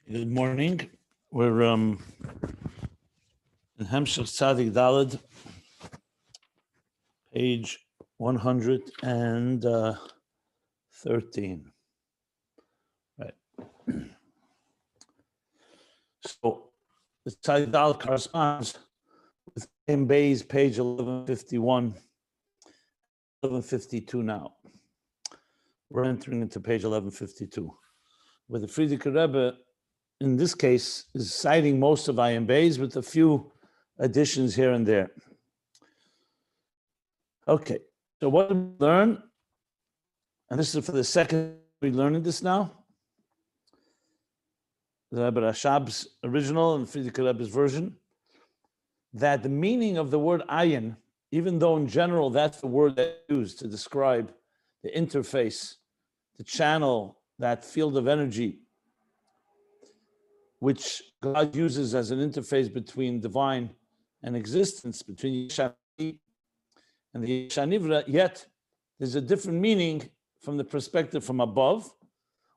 Good morning. We're in Hemshech Tzadik Daled, page 113. Right. So the Tzadik Daled corresponds with Ayin Beis, page 1151, 1152 now. We're entering into page 1152, where the Frierdiker Rebbe, in this case, is citing most of Ayin Beis with a few additions here and there. Okay, so what did we learn? And this is for the second, we're learning this now. The Rebbe Rashab's original and Frierdiker Rebbe's version, that the meaning of the word ayin, even though in general that's the word that's used to describe the interface, the channel, that field of energy, which God uses as an interface between divine and existence, between Yesh and the Yesh HaNivra, yet there's a different meaning from the perspective from above,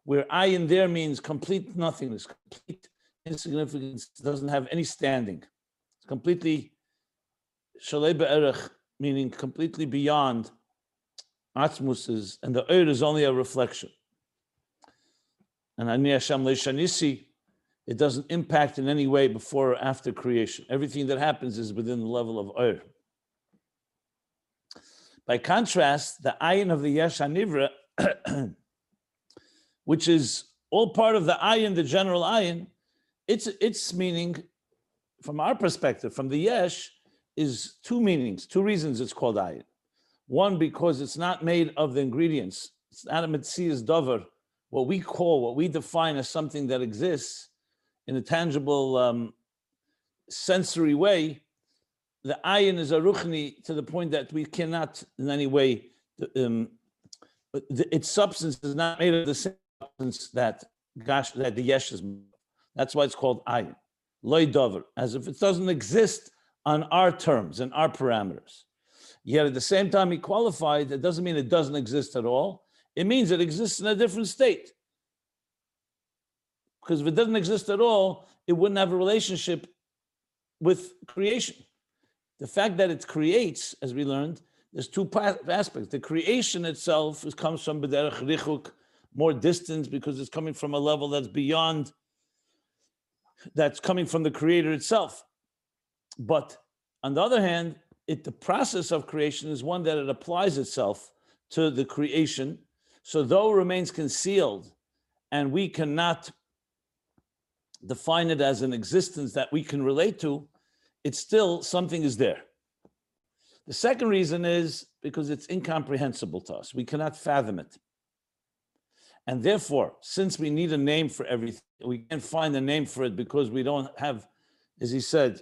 where ayin there means complete nothingness, complete insignificance, doesn't have any standing. It's completely shalei be'erech, meaning completely beyond atzmus, and the oir is only a reflection. And ani Hashem leishanisi, it doesn't impact in any way before or after creation. Everything that happens is within the level of oir. By contrast, the ayin of the Yesh HaNivra, which is all part of the ayin, the general ayin, its meaning, from our perspective, from the Yesh, is two meanings, two reasons it's called ayin. One, because it's not made of the ingredients. It's not a metzias davar, what we define as something that exists in a tangible, sensory way. The ayin is a ruchni to the point that we cannot in any way, its substance is not made of the same substance that the yesh is made. That's why it's called ayin. Loy davar, as if it doesn't exist on our terms and our parameters. Yet at the same time, he qualified, it doesn't mean it doesn't exist at all. It means it exists in a different state. Because if it doesn't exist at all, it wouldn't have a relationship with creation. The fact that it creates, as we learned, there's two aspects. The creation itself comes from b'derech richuk, more distance, because it's coming from a level that's beyond, that's coming from the creator itself. But on the other hand, the process of creation is one that it applies itself to the creation. So though it remains concealed and we cannot define it as an existence that we can relate to, it's still something is there. The second reason is because it's incomprehensible to us. We cannot fathom it. And therefore, since we need a name for everything, we can't find a name for it because we don't have, as he said,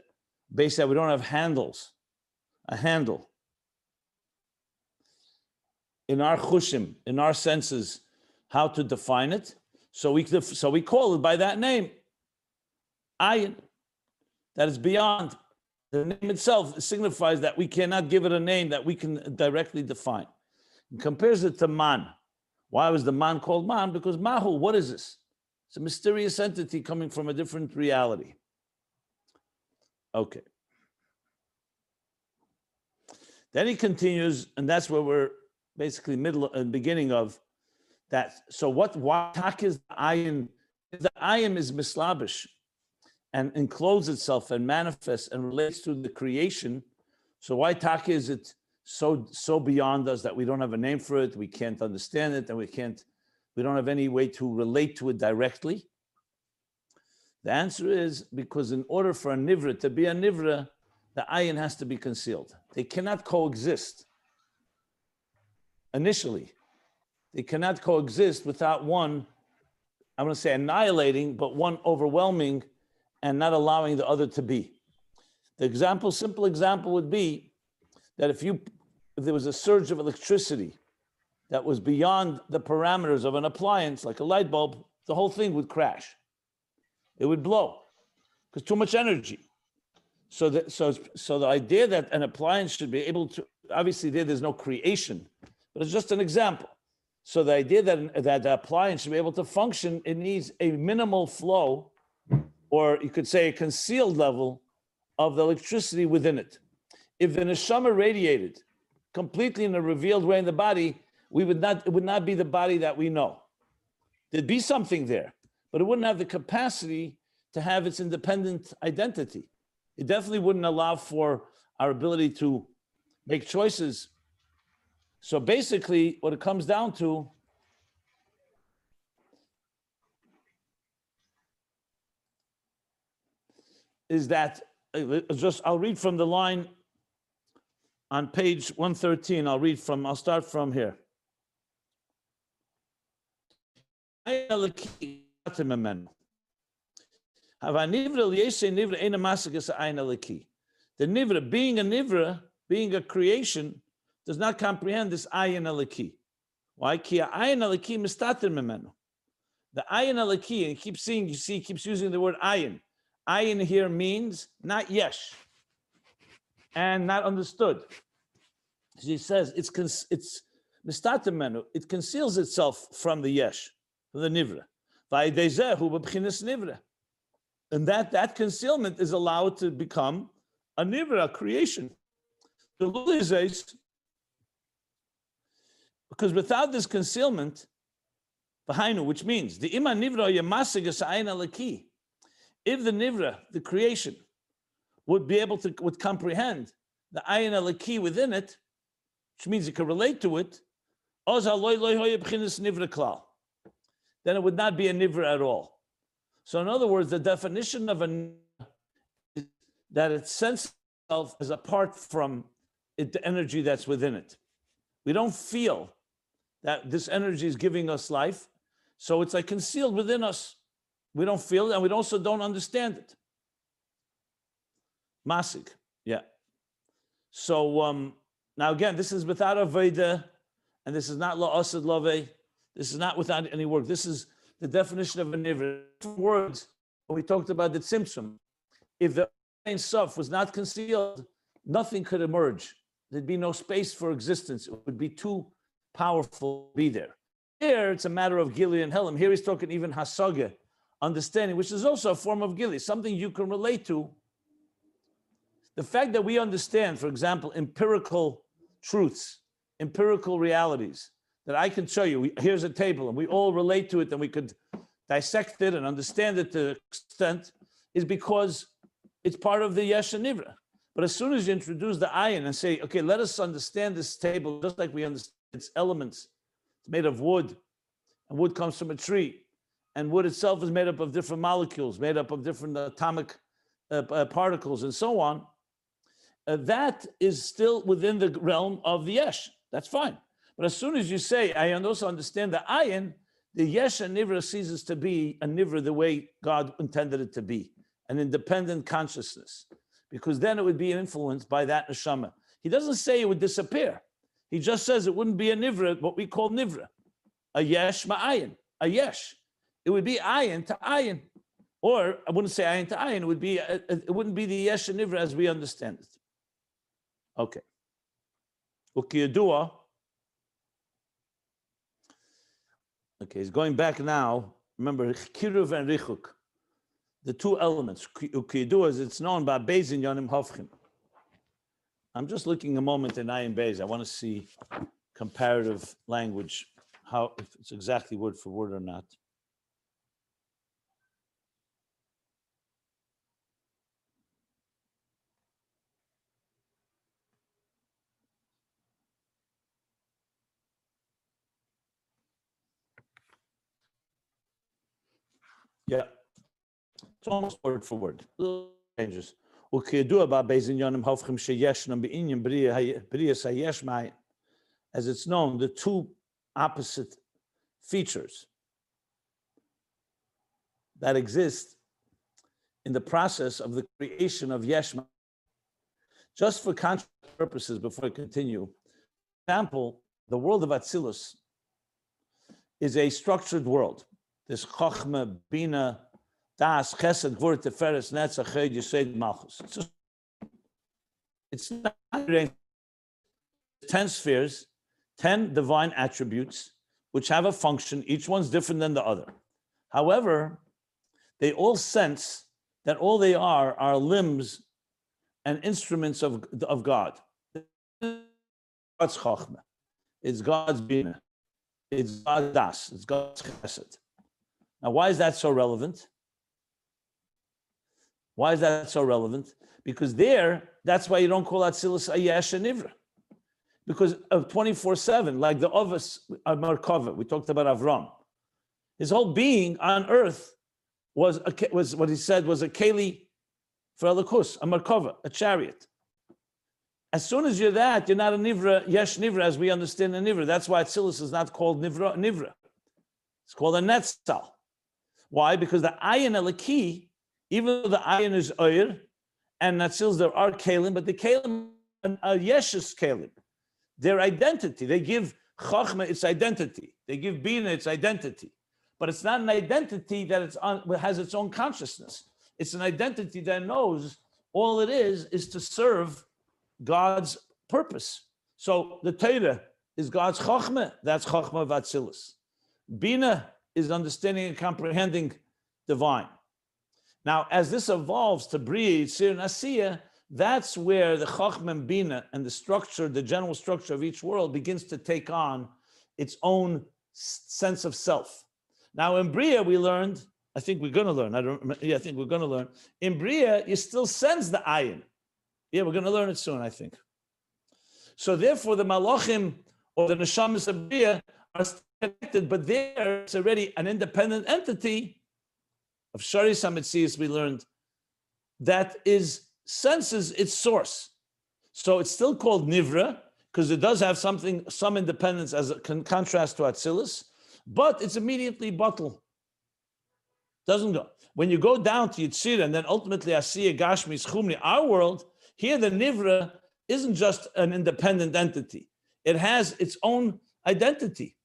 basically we don't have a handle. In our chushim, in our senses, how to define it. So we call it by that name, ayin, that is beyond. The name itself signifies that we cannot give it a name that we can directly define. He compares it to man. Why was the man called man? Because mahu, what is this? It's a mysterious entity coming from a different reality. Okay. Then he continues, and that's where we're basically middle and beginning of that. So why tak is the ayin? The ayin is mislabish and encloses itself and manifests and relates to the creation. So why tak is it so beyond us that we don't have a name for it, we can't understand it, and we don't have any way to relate to it directly? The answer is because in order for a nivra to be a nivra, the ayin has to be concealed. They cannot coexist. Initially, they cannot coexist without one, I'm going to say annihilating, but one overwhelming and not allowing the other to be. The simple example would be that if there was a surge of electricity that was beyond the parameters of an appliance, like a light bulb, the whole thing would crash. It would blow because too much energy. So the idea that an appliance should be able to, obviously there's no creation, but it's just an example. So the idea that the appliance should be able to function, it needs a minimal flow or you could say a concealed level of the electricity within it. If the neshama radiated completely in a revealed way in the body, it would not be the body that we know. There'd be something there, but it wouldn't have the capacity to have its independent identity. It definitely wouldn't allow for our ability to make choices. So basically, what it comes down to is that, I'll read from the line on page 113. I'll start from here. The nivra, being a nivra, being a creation, does not comprehend this ayin alaki. Why? Ki ayin alaki mistatir memenu. The ayin alaki, and he keeps using the word ayin. Ayin here means not yesh and not understood. He says it's mistatir menu. It conceals itself from the yesh, from the nivra. And that concealment is allowed to become a nivra, a creation. Because without this concealment, which means the ima nivra yamasigas ayin alaki, if the nivra, the creation, would comprehend the ayin alaki within it, which means it could relate to it, then it would not be a nivra at all. So in other words, the definition of a nivra is that it senses itself as apart from the energy that's within it. We don't feel that this energy is giving us life, so it's like concealed within us. We don't feel it, and we also don't understand it. Masig, yeah. So now again, this is without a Veda, and this is not la'asad lave. This is not without any work. This is the definition of a nivra. Words, when we talked about the tzimtzum, if the Ein Sof was not concealed, nothing could emerge. There'd be no space for existence. It would be too powerful to be there. Here, it's a matter of Gili and Helam. Here he's talking even Hasaga, understanding, which is also a form of Gili, something you can relate to. The fact that we understand, for example, empirical truths, empirical realities, that I can show you, here's a table, and we all relate to it, and we could dissect it and understand it to an extent, is because it's part of the Yesh and Nivra. But as soon as you introduce the ayin and say, okay, let us understand this table just like we understand its elements. It's made of wood, and wood comes from a tree, and wood itself is made up of different molecules, made up of different atomic particles, and so on. That is still within the realm of the yesh. That's fine. But as soon as you say, I also understand the ayin, the yesh and nivra ceases to be a nivra the way God intended it to be, an independent consciousness, because then it would be influenced by that neshama. He doesn't say it would disappear. He just says it wouldn't be a nivra, what we call nivra, a yesh ma'ayin, a yesh. It would be ayin to ayin, or I wouldn't say ayin to ayin. It wouldn't be the yesh and nivra as we understand it. Okay. Ukiyadua. Okay, he's going back now. Remember, kiruv and richuk, the two elements. Ukiyadua, as it's known by Beis Yonim Hofchim. I'm just looking a moment in Ayin Beis. I want to see comparative language, how if it's exactly word for word or not. Yeah, it's almost word for word. Little changes. As it's known, the two opposite features that exist in the process of the creation of Yeshma. Just for contrast purposes, before I continue, for example, the world of Atzilus is a structured world. This Chochmah, Bina, Das, Chesed, Gvur, Teferes, Netzach, Chod, Yesod, Malchus. It's not 10 spheres, 10 divine attributes, which have a function. Each one's different than the other. However, they all sense that all they are limbs and instruments of God. God's Chochmah. It's God's Bina. It's God's Das. It's God's Chesed. Now, why is that so relevant? Why is that so relevant? Because that's why you don't call Atzilus Ayesh and Nivra. Because of 24/7, like the Ovis Merkava, we talked about Avram. His whole being on earth was what he said was a Keli for Elikus, a Merkava, a chariot. As soon as you're that, you're not a Nivra, Yesh Nivra, as we understand a Nivra. That's why Atzilus is not called Nivra. It's called a Netzal. Why? Because the Ayin Eliki, even though the Ayin is Oyer, and Atzilus there are Kalim, but the Kalim are Yesh's Kalim. Their identity, they give Chachma its identity. They give Bina its identity. But it's not an identity that has its own consciousness. It's an identity that knows all it is to serve God's purpose. So the Torah is God's Chachma. That's Chachma of Atzilus. Bina is understanding and comprehending divine. Now, as this evolves to Bria, Yitzir, and Asiya, that's where the Chachma and Bina and the structure, the general structure of each world begins to take on its own sense of self. Now, in Bria, we learned, I think we're going to learn, I think we're going to learn. In Bria, you still sense the Ayin. Yeah, we're going to learn it soon, I think. So therefore, the Malachim or the Neshamas of Bria are still connected, but there it's already an independent entity of Shari Samitzias, we learned, that senses its source. So it's still called Nivra, because it does have some independence as a contrast to Atzilus, but it's immediately bottle. Doesn't go. When you go down to Yitzir and then ultimately Asiya, Gashmi, Schumni, our world, here the Nivra isn't just an independent entity. It has its own identity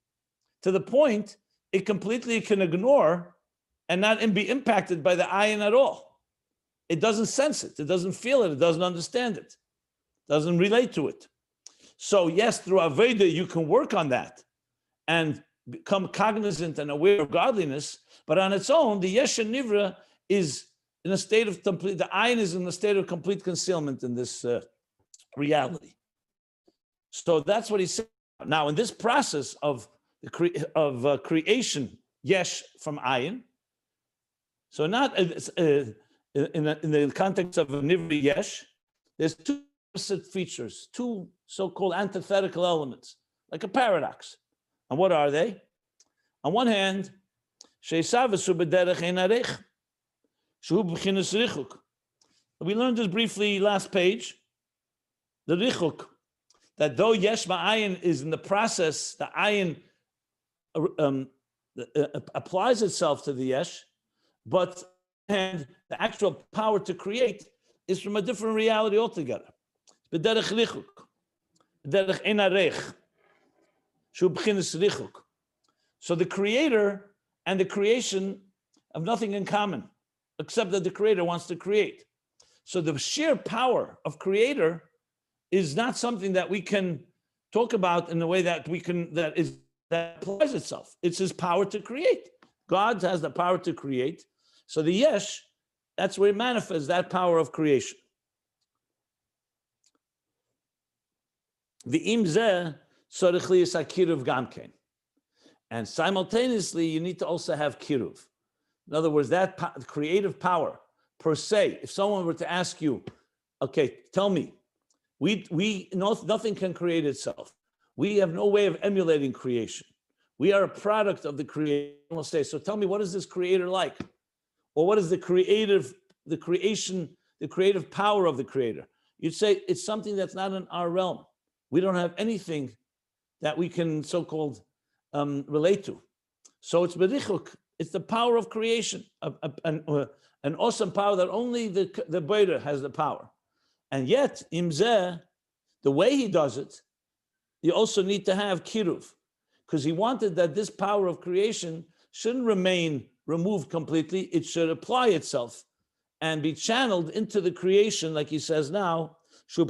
to the point it completely can ignore and not be impacted by the ayin at all. It doesn't sense it. It doesn't feel it. It doesn't understand it. It doesn't relate to it. So yes, through Aveda, you can work on that and become cognizant and aware of godliness, but on its own, the Yesh and Nivra is in a state of complete, the ayin is in a state of complete concealment in this reality. So that's what he said. Now, in this process of creation, Yesh from ayin, so not in the context of a Nivra Yesh, there's two opposite features, two so-called antithetical elements, like a paradox. And what are they? On one hand, we learned this briefly last page, the richuk, that though yesh ma'ayin is in the process, the ayin applies itself to the yesh, but and the actual power to create is from a different reality altogether. So the creator and the creation have nothing in common, except that the creator wants to create. So the sheer power of creator is not something that we can talk about in the way that that applies itself. It's his power to create. God has the power to create. So the yesh, that's where it manifests that power of creation. The imzeh sorich liyas hakiruv gamkein. And simultaneously, you need to also have kiruv. In other words, that creative power per se, if someone were to ask you, okay, tell me, nothing can create itself. We have no way of emulating creation. We are a product of the creator. We'll say, so tell me, what is this creator like? Or what is the creative power of the creator? You'd say it's something that's not in our realm. We don't have anything that we can so-called relate to. So it's berichuk. It's the power of creation, an awesome power that only the Beider has the power. And yet, imzeh, the way he does it, you also need to have kiruv, because he wanted that this power of creation shouldn't remain removed completely. It should apply itself and be channeled into the creation, like he says now, that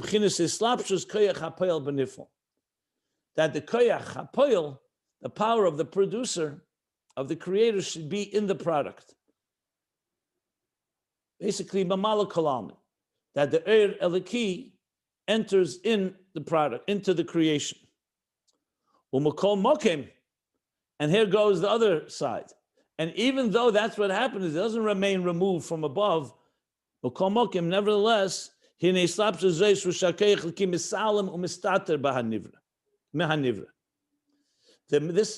the koyach hapoil, the power of the producer, of the creator, should be in the product. basically mamala kalam, that the Eir Eliki enters in the product, into the creation. Umakol mokim, and here goes the other side. And even though that's what happens, it doesn't remain removed from above. Umakol mokim, nevertheless, this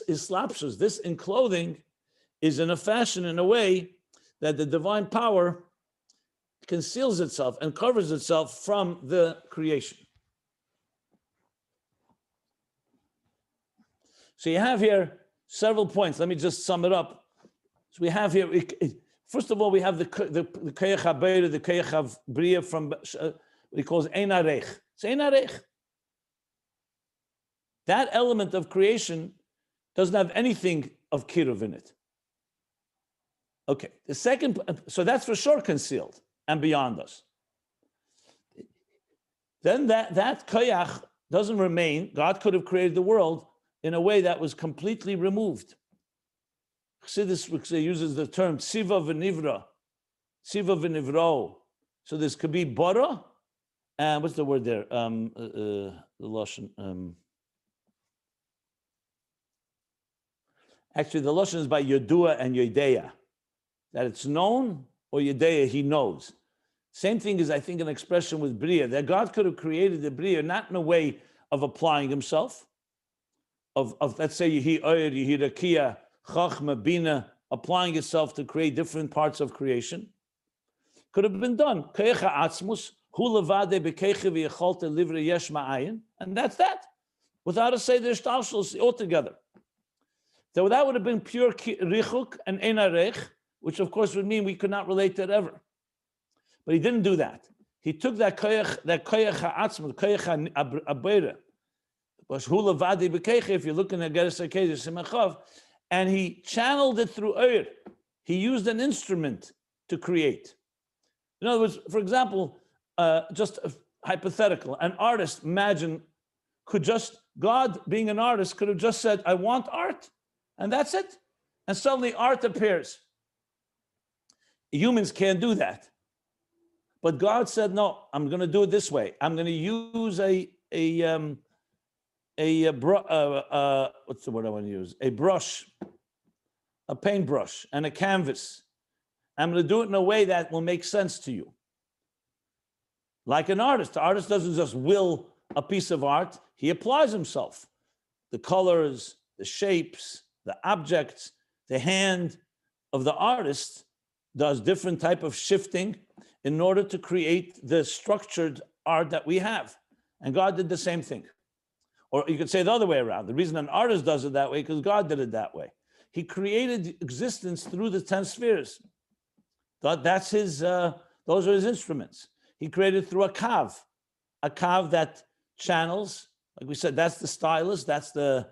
islapshus, this enclothing, is in a fashion, in a way, that the divine power conceals itself and covers itself from the creation. So you have here several points. Let me just sum it up. So we have here, first of all, we have the Koyach HaBeira, the Koyach of Bria from what he calls Ein Arech. It's Ein Arech. That element of creation doesn't have anything of Kiruv in it. Okay, the second, so that's for sure concealed and beyond us. Then that Koyach doesn't remain. God could have created the world in a way that was completely removed. Chassidus uses the term Tziva v'nivra, Tziva v'nivro. So this could be bara, and what's the word there? The Lashon. Actually, the Lashon is by Yodua and Yodeya, that it's known, or Yodeya, he knows. Same thing is, I think, an expression with Bria, that God could have created the Bria not in a way of applying himself, of let's say Yehi Oyer, Yehi Rakia, Chachma, Bina, applying itself to create different parts of creation. Could have been done. Koyecha Atzmus, Hu Levade Bekeche V'Yecholte Livre Yesh Ma'ayin, and that's that. Without a Seder Shtalshus altogether. So that would have been pure Richuk and Ein Arech, which of course would mean we could not relate to it ever. But he didn't do that. He took that Koyach Ha'atzmus, Koyach Ha'Abeira, if you're looking at Geras HaKedesh Simachav, and he channeled it through Eir. He used an instrument to create. In other words, for example, just hypothetical, an artist, imagine, could just, God being an artist, could have just said, I want art, and that's it. And suddenly art appears. Humans can't do that. But God said, no, I'm going to do it this way. I'm going to use what's the word I want to use? A brush, a paintbrush, and a canvas. I'm going to do it in a way that will make sense to you. Like an artist. The artist doesn't just will a piece of art. He applies himself. The colors, the shapes, the objects, the hand of the artist does different type of shifting in order to create the structured art that we have. And God did the same thing. Or you could say the other way around. The reason an artist does it that way, because God did it that way. He created existence through the 10 spheres. That's his, those are his instruments. He created through a kav that channels, like we said, that's the stylus, that's the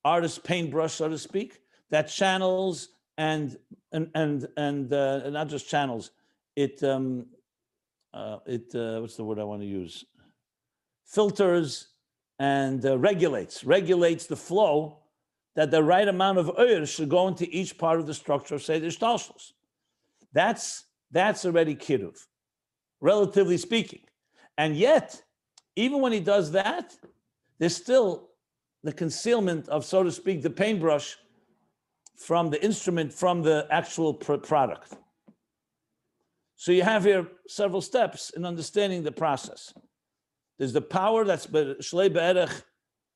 artist's paintbrush, so to speak, that channels and not just channels, what's the word I want to use? Filters and regulates the flow, that the right amount of oil should go into each part of the structure of Seder Shtalshus. That's already kiruv, relatively speaking. And yet, even when he does that, there's still the concealment of, so to speak, the paintbrush from the instrument, from the actual product. So you have here several steps in understanding the process. There's the power that's Shlei Be'erech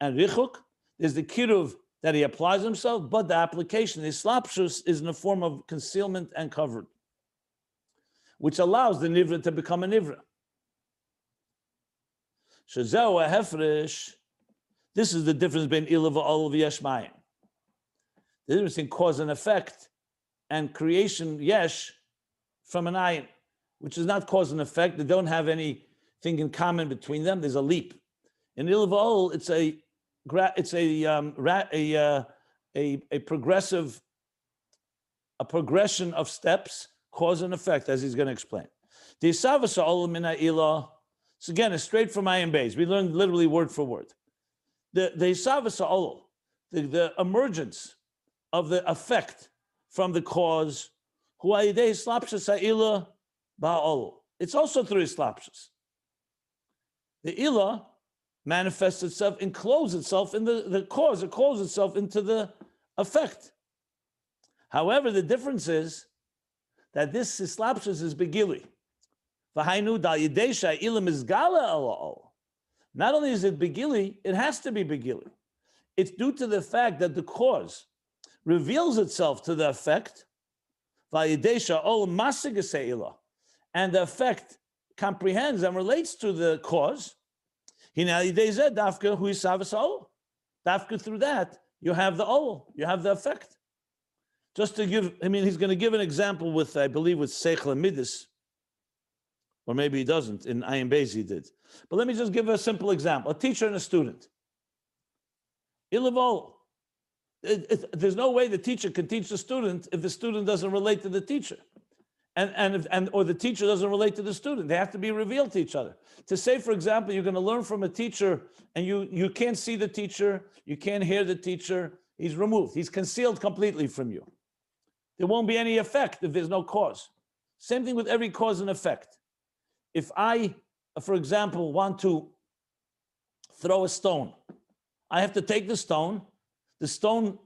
and Richuk. There's the kiruv that he applies himself, but the application, the slapshus, is in a form of concealment and covered, which allows the nivra to become a nivra. Shezeu ha'hefresh. This is the difference between ilav v'olav yesh mayim. The difference between cause and effect and creation yesh from an ayin, which is not cause and effect. They don't have anything in common between them. There's a leap. In ilav v'ol, it's a progression of steps, cause and effect, as he's going to explain. The isavas ha'olam min ha'ila. So again, it's straight from Ayin Beis. We learned literally word for word. The isavas ha'olam, the emergence of the effect from the cause, hu ha'idei slapshas ha'ila ba'ol. It's also through islapshus. The ilah manifests itself, encloses itself in the cause. It closes itself into the effect. However, the difference is that this islapshus is begili. V'hainu dal yidesha ilim is gala al. Not only is it begili, it has to be begili. It's due to the fact that the cause reveals itself to the effect, v'yidesha ol masigase ilah, and the effect comprehends and relates to the cause. Dafka through that, you have the ol, you have the effect. Just to give, he's going to give an example with, I believe, with Seichel Midas, or maybe he doesn't. In Ayin Beis he did. But let me just give a simple example. A teacher and a student. Ilavol. There's no way the teacher can teach the student if the student doesn't relate to the teacher. Or the teacher doesn't relate to the student. They have to be revealed to each other. To say, for example, you're going to learn from a teacher and you can't see the teacher, you can't hear the teacher, he's removed. He's concealed completely from you. There won't be any effect if there's no cause. Same thing with every cause and effect. If I, for example, want to throw a stone, I have to take the stone. The stone,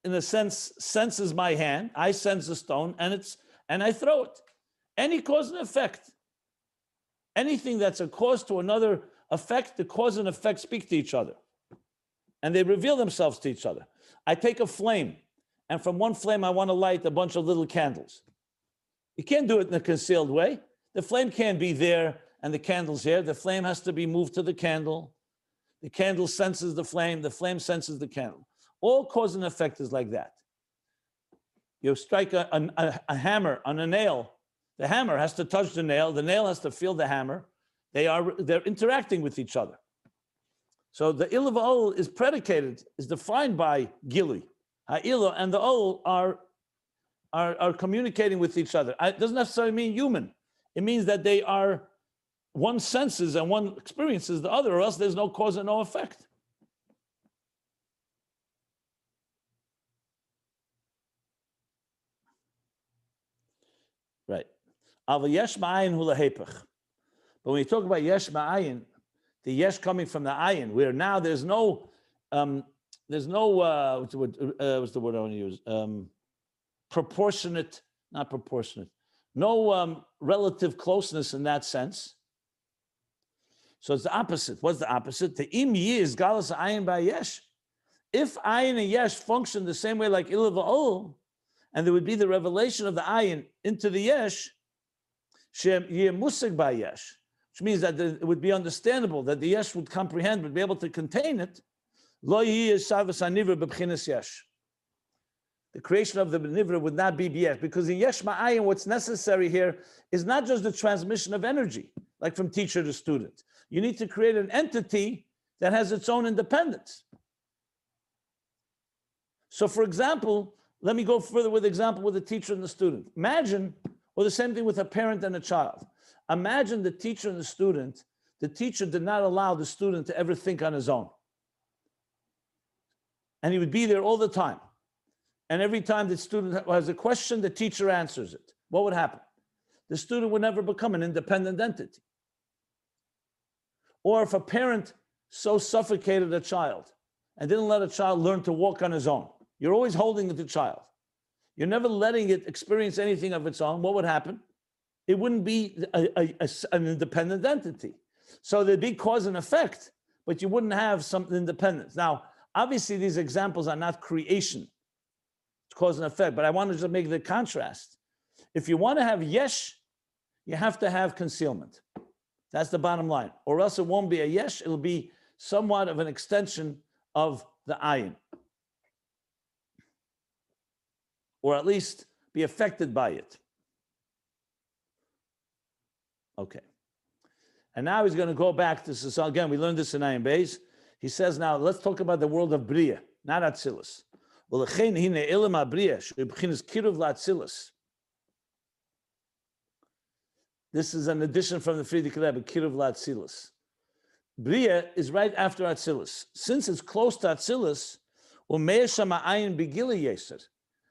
in a sense, senses my hand. I sense the stone, and I throw it. Any cause and effect. Anything that's a cause to another effect, the cause and effect speak to each other. And they reveal themselves to each other. I take a flame, and from one flame I want to light a bunch of little candles. You can't do it in a concealed way. The flame can't be there and the candle's here. The flame has to be moved to the candle. The candle senses the flame senses the candle. All cause and effect is like that. You strike a hammer on a nail. The hammer has to touch the nail has to feel the hammer. They're interacting with each other. So the ilah v'ol is defined by gili. Ha'ilah and the ol are communicating with each other. It doesn't necessarily mean human. It means that they are, one senses and one experiences the other, or else there's no cause and no effect. Right. But when you talk about yesh ma'ayin, the yesh coming from the ayin, where now there's no what's the word I want to use? Not proportionate. No relative closeness in that sense. So it's the opposite. What's the opposite? The im is galas ayin by yesh. If ayin and yesh function the same way like ilah v'ol, and there would be the revelation of the ayin into the yesh, shem musig by yesh, which means that it would be understandable that the yesh would comprehend, would be able to contain it. Lo savas hanivra b'bchinas yesh. The creation of the nivra would not be yesh, because in yesh ma'ayin, what's necessary here is not just the transmission of energy, like from teacher to student. You need to create an entity that has its own independence. So, for example, let me go further with example with the teacher and the student. Imagine, or the same thing with a parent and a child. Imagine the teacher and the student. The teacher did not allow the student to ever think on his own. And he would be there all the time. And every time the student has a question, the teacher answers it. What would happen? The student would never become an independent entity. Or if a parent so suffocated a child and didn't let a child learn to walk on his own, you're always holding the child. You're never letting it experience anything of its own. What would happen? It wouldn't be an independent entity. So there'd be cause and effect, but you wouldn't have some independence. Now, obviously, these examples are not creation. It's cause and effect, but I want to just make the contrast. If you want to have yesh, you have to have concealment. That's the bottom line. Or else it won't be a yesh, it'll be somewhat of an extension of the ayin. Or at least be affected by it. Okay. And now he's going to go back to this. Again, we learned this in Ayin Beis. He says now, let's talk about the world of Bria, not Atzilus. This is an addition from the Friedrich Rebbe, Kiruv Latzilus. Bria is right after Atzilus. Since it's close to Atzilus, Ayin Begili Yeser.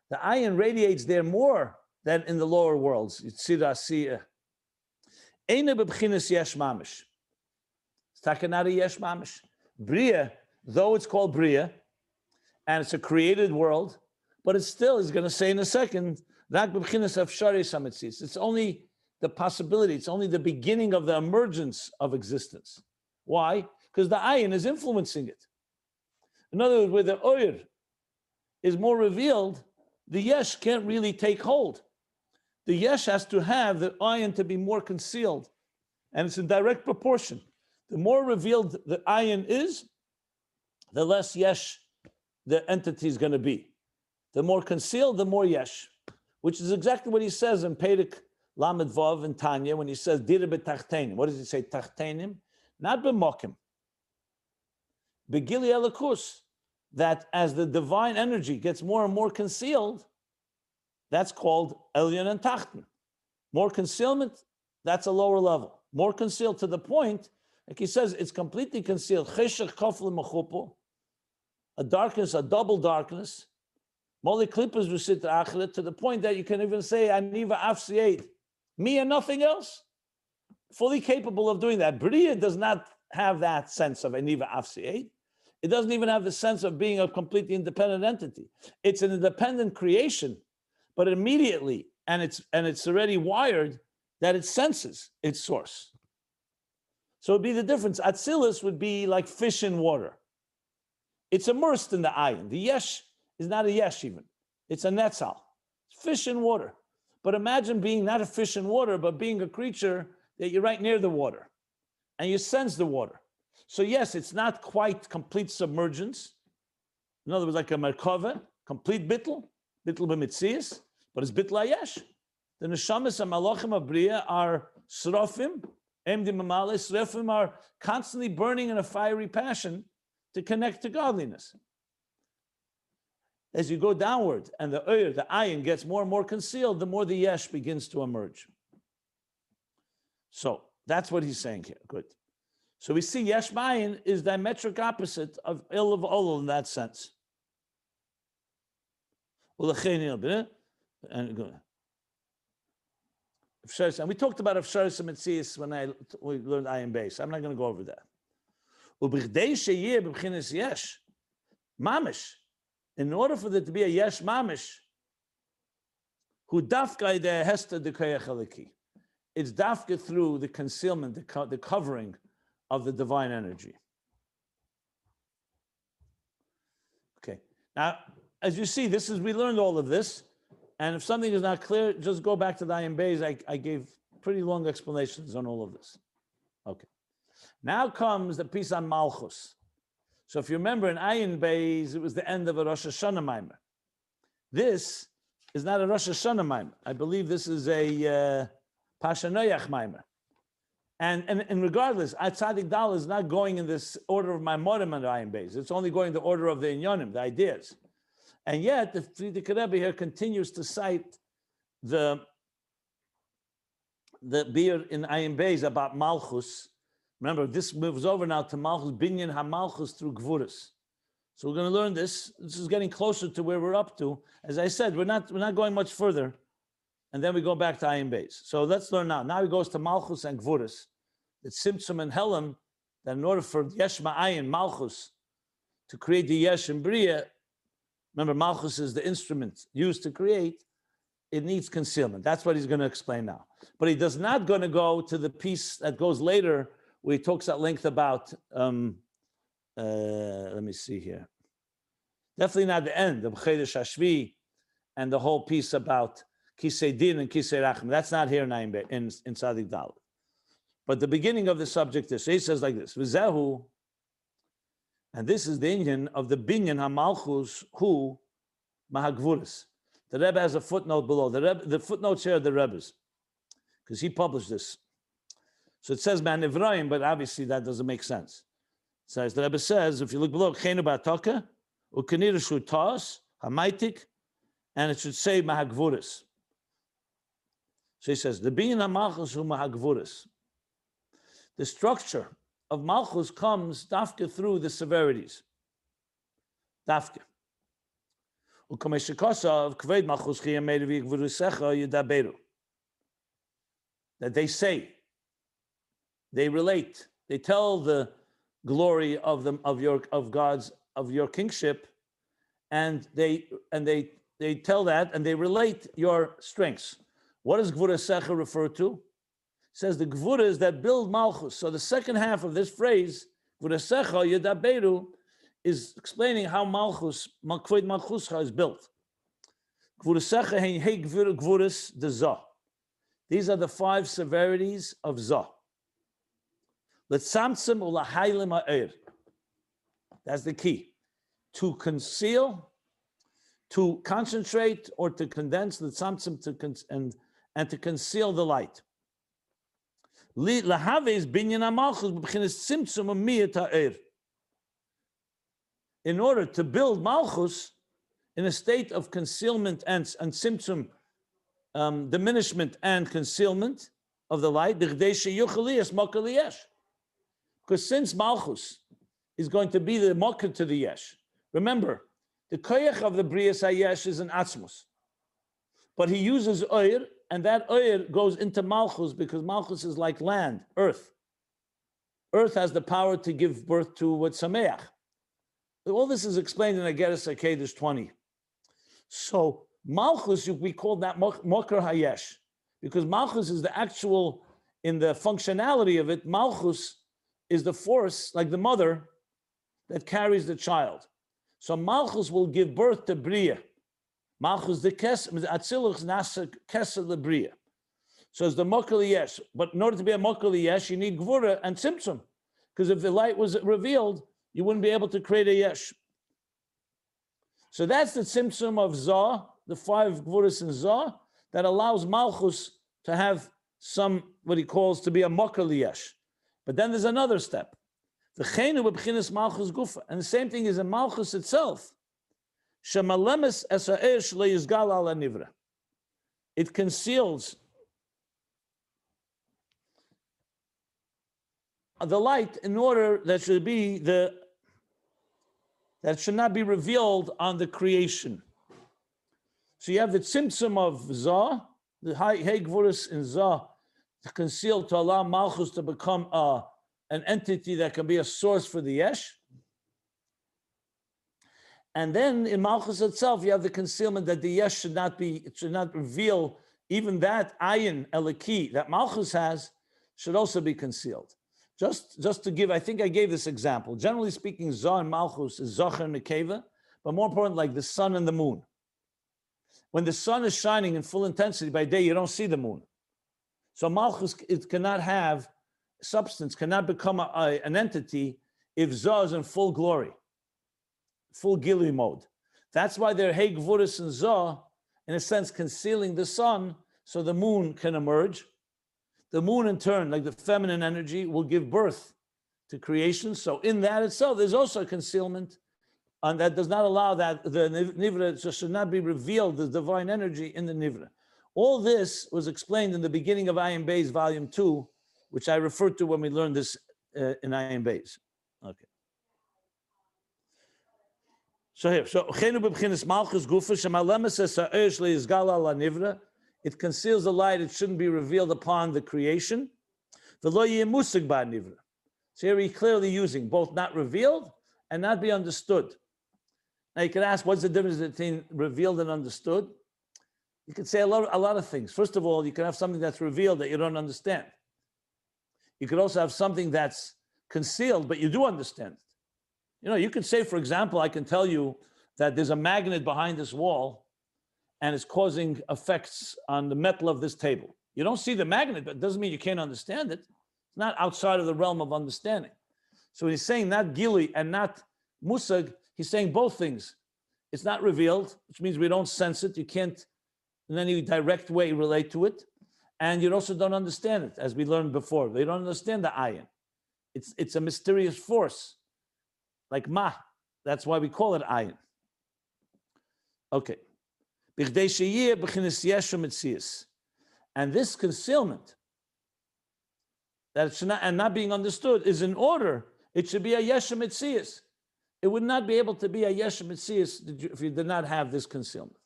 The ayin radiates there more than in the lower worlds. Yitzira Asiyah, Eine bebchinas yesh mamish. It's takanada yesh mamish. Bria, though it's called Bria, and it's a created world, but it still is going to say in a second, rak bebchinas afshari samitzis. It's only the possibility, it's only the beginning of the emergence of existence. Why? Because the ayin is influencing it. In other words, where the oir is more revealed, the yesh can't really take hold. The yesh has to have the ayin to be more concealed. And it's in direct proportion. The more revealed the ayin is, the less yesh the entity is going to be. The more concealed, the more yesh. Which is exactly what he says in Perek Lamed Vav in Tanya when he says, Dira b'tachtenim. What does he say? Tachtenim? Not b'mokim. Begili elikus. That as the divine energy gets more and more concealed, that's called Elyon and Tachten. More concealment, that's a lower level. More concealed to the point, like he says, it's completely concealed. Cheshach kafle mechupo, a darkness, a double darkness. Moli klippers v'sit achlet, to the point that you can even say, Aniva afsiate, me and nothing else. Fully capable of doing that. Bria does not have that sense of Aniva afsiate. It doesn't even have the sense of being a completely independent entity. It's an independent creation, but immediately, and it's already wired that it senses its source. So it'd be the difference. Atzilus would be like fish in water. It's immersed in the ayin. The yesh is not a yesh even. It's a netzal. It's fish in water. But imagine being not a fish in water, but being a creature that you're right near the water and you sense the water. So yes, it's not quite complete submergence. In other words, like a merkava, complete bittul b'mitzias, but it's bittul ayesh. The neshamas and malachim of Bria are srafim, emdim mamale, srafim are constantly burning in a fiery passion to connect to godliness. As you go downward and the ayin gets more and more concealed, the more the yesh begins to emerge. So that's what he's saying here. Good. So we see yesh ma'ayin is diametric opposite of il of olol in that sense. And we talked about Afsharis and Metzias when we learned Ayin Beis. I'm not going to go over that. Mamish. In order for there to be a yesh mamish, who dafka de hesta de koyach, it's dafka through the concealment, the covering of the divine energy. Okay. Now, as you see, we learned all of this, and if something is not clear, just go back to the Ayin Beis. I gave pretty long explanations on all of this. Okay. Now comes the piece on Malchus. So if you remember in Ayin Beis, it was the end of a Rosh Hashanah Maimer. This is not a Rosh Hashanah Maimer. I believe this is a Pasha Noyach Maimer. And regardless, Tzadik Dal is not going in this order of Maimorim and Ayin Beis. It's only going the order of the Inyonim, the ideas. And yet, the Frierdiker Rebbe here continues to cite the beer in Ayin Beis about Malchus. Remember, this moves over now to Malchus, Binyan HaMalchus through Gvuras. So we're going to learn this. This is getting closer to where we're up to. As I said, we're not going much further. And then we go back to Ayin Beis. So let's learn now. Now he goes to Malchus and Gvuras. It's Simtsum and Helam, that in order for Yesh Ma'ayin, Malchus, to create the Yesh and Bria, remember Malchus is the instrument used to create, it needs concealment. That's what he's going to explain now. But he does not going to go to the piece that goes later, where he talks at length about, let me see here. Definitely not the end of Chedesh Hashvi and the whole piece about Kisei Din and Kisei Rachim. That's not here in Tzadik Dalet. But the beginning of the subject is, he says like this, V'zehu, and this is the Indian of the Binyan HaMalchus Hu Mahagvuris. The Rebbe has a footnote below. The footnotes here are the Rebbe's, because he published this. So it says Ma'nivraim, but obviously that doesn't make sense. So as the Rebbe says, if you look below, Chenu Ba'atoka, Ukanir Shutas, Hamaitik, and it should say Mahagvuris. So he says, the Binyan HaMalchus Hu Mahagvuris. The structure of Malchus comes dafka through the severities. Dafka. That they say, They relate. They tell the glory of them of your kingship, and they tell that, and they relate your strengths. What does Gvura Secha refer to? It says the Gvuras that build Malchus. So the second half of this phrase, Gvura Secha Yedaberu, is explaining how Malchus, Malkvoid Malchuscha, is built. Gvura Secha Hei Gvuras de Zah. These are the 5 severities of Zah. Letzamtzem ulahaylim ha'er. That's the key. To conceal, to concentrate, or to condense, letzamtzem, and to conceal the light. Lahaves binyan ha'malchus b'chinas tzimtzum u'miyat ha'er. In order to build malchus in a state of concealment and tzimtzum, diminishment and concealment of the light, because since Malchus is going to be the mocker to the Yesh, remember, the koyach of the Brias HaYesh is an Atzmus, but he uses Oyer, and that Oyer goes into Malchus because Malchus is like land, earth. Earth has the power to give birth to what Sameach. All this is explained in Ageres HaKedesh 20. So Malchus, we call that Moker Hayesh, because Malchus is the actual, in the functionality of it, Malchus is the force, like the mother, that carries the child. So Malchus will give birth to Bria. Malchus the Atzilus Nasa Kesser the Bria. So it's the Moker Hayesh. But in order to be a Moker Hayesh, you need Gvura and Tzimtzum, because if the light was revealed, you wouldn't be able to create a Yesh. So that's the Tzimtzum of Zah, the 5 Gvuras in Zah, that allows Malchus to have some, what he calls, to be a Moker Liyesh. But then there's another step. The Chenu b'bchinas Malchus Gufa. And the same thing is in Malchus itself. Shemalemes es ha'er shelo yizgal al hanivra. It conceals the light in order that should not be revealed on the creation. So you have the tzimtzum of Zah, the high Gvuras in Zah, to conceal, to allow Malchus to become an entity that can be a source for the Yesh. And then in Malchus itself, you have the concealment that the Yesh should not reveal, even that Ayin Eliki that Malchus has should also be concealed. Just to give, I think I gave this example. Generally speaking, Zah and Malchus is Zocher and Mekeva, but more important, like the sun and the moon. When the sun is shining in full intensity by day, you don't see the moon. So Malchus, it cannot have substance, cannot become an entity if Zah is in full glory, full Gili mode. That's why they're Hey Gvuras and Zah, in a sense, concealing the sun so the moon can emerge. The moon, in turn, like the feminine energy, will give birth to creation. So in that itself, there's also a concealment, and that does not allow that the Nivra should not be revealed, the divine energy in the Nivra. All this was explained in the beginning of Ayin Beis, Volume 2, which I referred to when we learned this in Ayin Beis. Okay. So here, Chenu b'bchinas Malchus Gufa shemalemes es ha'er shelo yizgal al hanivra. It conceals the light, it shouldn't be revealed upon the creation. V'lo yeh musig ba'nivra. So here he's clearly using both not revealed and not be understood. Now you could ask, what's the difference between revealed and understood? You could say a lot of things. First of all, you can have something that's revealed that you don't understand. You could also have something that's concealed, but you do understand it. You know, you could say, for example, I can tell you that there's a magnet behind this wall and it's causing effects on the metal of this table. You don't see the magnet, but it doesn't mean you can't understand it. It's not outside of the realm of understanding. So when he's saying not gili and not musag, he's saying both things. It's not revealed, which means we don't sense it. You can't in any direct way relate to it. And you also don't understand it, as we learned before. They don't understand the ayin. It's a mysterious force, like ma. That's why we call it ayin. Okay. And this concealment, that it should not, and not being understood, is in order. It should be a yeshem mitzias. It would not be able to be a yeshem mitzias if you did not have this concealment.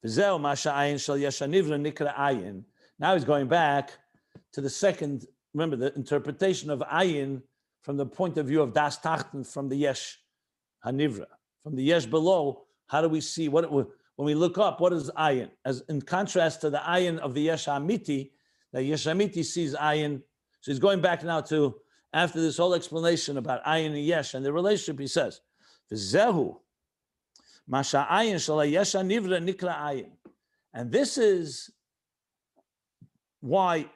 Now he's going back to the second, remember the interpretation of Ayin from the point of view of Das Tachten, from the Yesh Hanivra, from the Yesh below. How do we see when we look up? What is Ayin? As in contrast to the Ayin of the Yesh Hamiti, the Yesh Hamiti sees Ayin. So he's going back now to after this whole explanation about Ayin and Yesh and the relationship. He says, "V'zehu masha Ayin shala Yesh Hanivra nikra Ayin," and this is why.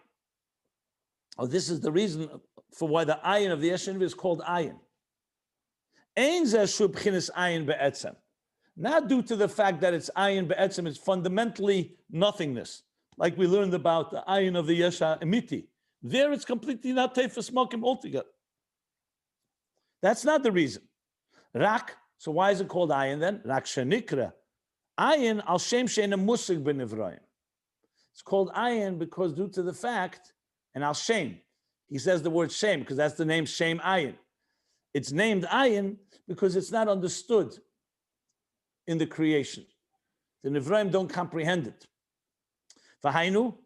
Oh, this is the reason for why the Ayin of the Yesh Hanivra is called Ayin. Not due to the fact that it's Ayin Be'etzem, it's fundamentally nothingness, like we learned about the Ayin of the Yesh Emiti. There it's completely not Teifas Mokim altogether. That's not the reason. Rak, so why is it called Ayin then? Rak Shenikra. Ayin al Shem Sheina Musig B'Nivroim. It's called Ayin because due to the fact, and al Shem, he says the word Shem because that's the name Shem Ayin. It's named Ayin because it's not understood in the creation. The Nivraim don't comprehend it. V'hainu,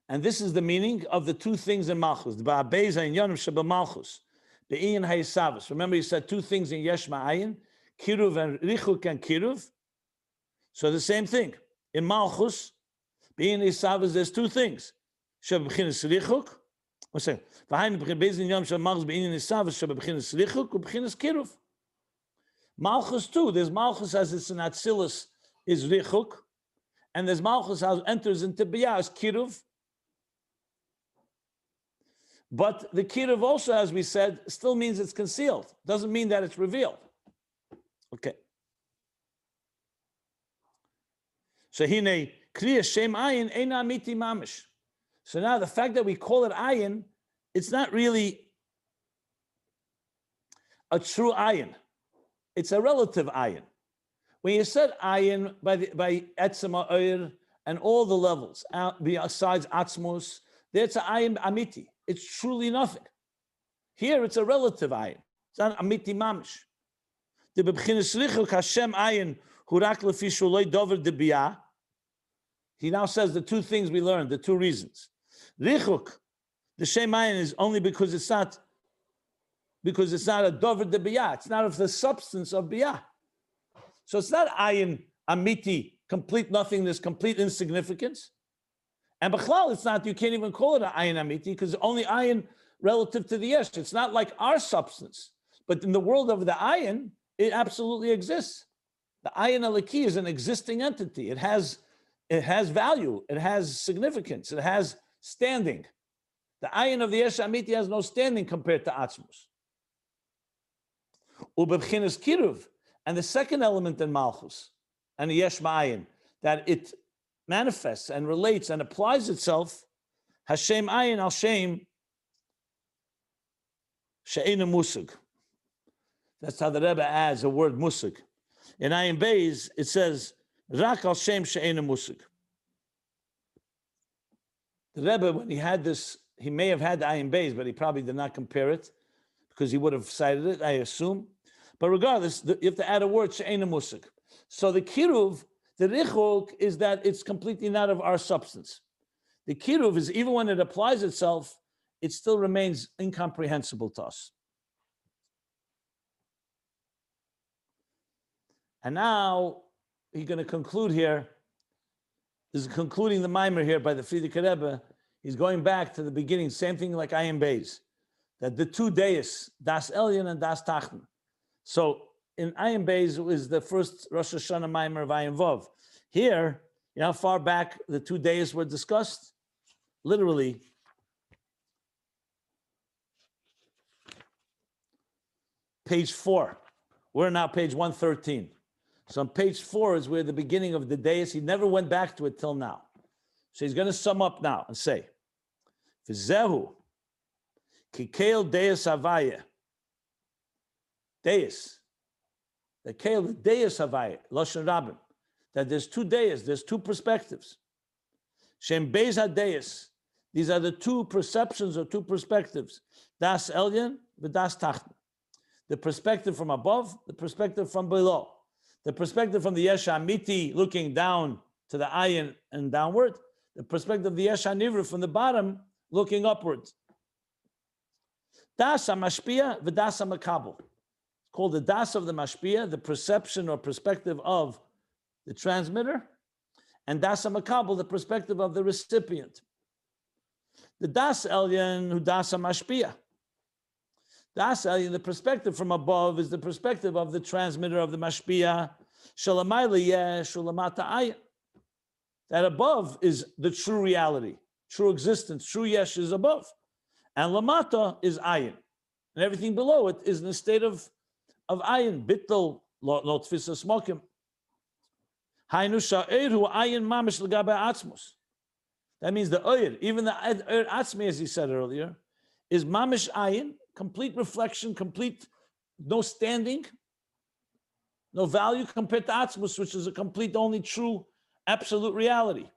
and this is the meaning of the two things in Malchus. The Ba'abeza and Yonim Sheba Malchus. The Iyin Hayisavas. Remember, he said two things in Yesh Ma'ayin, Kiruv and Richuk and Kiruv. So the same thing. In Malchus, Iyin Hayisavas, there's two things. Sheba B'chinas Richuk. What's that? V'hainu B'chinas Yonim Sheba Malchus B'Iyin Hayisavas Sheba B'chinas Richuk B'chinas Kiruv. Malchus too. There's Malchus as it's in Atzilus is Richuk, and there's Malchus as enters into Biyah as Kiruv. But the Kiruv also, as we said, still means it's concealed. Doesn't mean that it's revealed. Okay. So hine kriya shem ayin eina amiti mamish. So now the fact that we call it ayin, it's not really a true ayin. It's a relative ayin. When you said ayin by etzema oir and all the levels, besides atzmos, that's an ayin amiti. It's truly nothing. Here it's a relative ayin. It's not amiti mamish. The bebchinas richuk Hashem ayin hurak lefi shuloi dover debiyah. He now says the two things we learned, the two reasons. Richuk, the shem ayin is only because it's not a dover de biyah. It's not of the substance of biyah. So it's not ayin amiti, complete nothingness, complete insignificance. And b'chlal, it's not, you can't even call it an ayin amiti because only ayin relative to the yesh. It's not like our substance. But in the world of the ayin, it absolutely exists. The ayin alaki is an existing entity. It has value. It has significance. It has standing. The ayin of the yesh amiti has no standing compared to atzmus. Ubebchinas kiruv, and the second element in Malchus and the Yesh Ma'ayin, that it manifests and relates and applies itself, Hashem Ayin al Shem She'ena Musig. That's how the Rebbe adds a word Musig. In Ayin Beis, it says Rak al Shem She'ena Musig. The Rebbe, when he had this, he may have had the Ayin Beis, but he probably did not compare it because he would have cited it, I assume. But regardless, you have to add a word, she'ena musik. So the kiruv, the richuk, is that it's completely not of our substance. The kiruv is, even when it applies itself, it still remains incomprehensible to us. And now, he's going to conclude here. This is concluding the mimer here by the Frierdiker Rebbe. He's going back to the beginning, same thing like Ayin Beis, that the two deis, Das Elyon and Das Tachten. So in Ayin Beis is the first Rosh Hashanah Maimer of Ayin Vov. Here, you know how far back the 2 days were discussed? Literally, page 4. We're now page 113. So on page 4 is where the beginning of the days, he never went back to it till now. So he's going to sum up now and say, V'zehu, kikeil deis havaya. Deis. The keil, the deis havaya, Lashon Rabbim. That there's two deis, there's two perspectives. Shem beis ha-deis. These are the two perceptions or two perspectives. Das Elyon, but Das Tachten. The perspective from above, the perspective from below. The perspective from the Yesh Amiti looking down to the Ayin and downward. the perspective of the Yesh HaNivra from the bottom, looking upwards. Das HaMashpia v'das HaMakabel. It's called the das of the Mashpia, the perception or perspective of the transmitter, and das HaMakabel, the perspective of the recipient. The das Elyon who das HaMashpia. Das Elyon, the perspective from above, is the perspective of the transmitter of the Mashpia. Shalamayla yesh ulamata ayin. That above is the true reality, true existence, true yesh is above. And lamata is ayin. And everything below it is in a state of ayin. Bittel lo tfisa smokim. Hainu sha'eru ayin mamish l'gabe atzmus. That means the oyer, even the oyer atzmi, as he said earlier, is mamish ayin, complete reflection, complete, no standing, no value compared to atzmus, which is a complete, only true, absolute reality.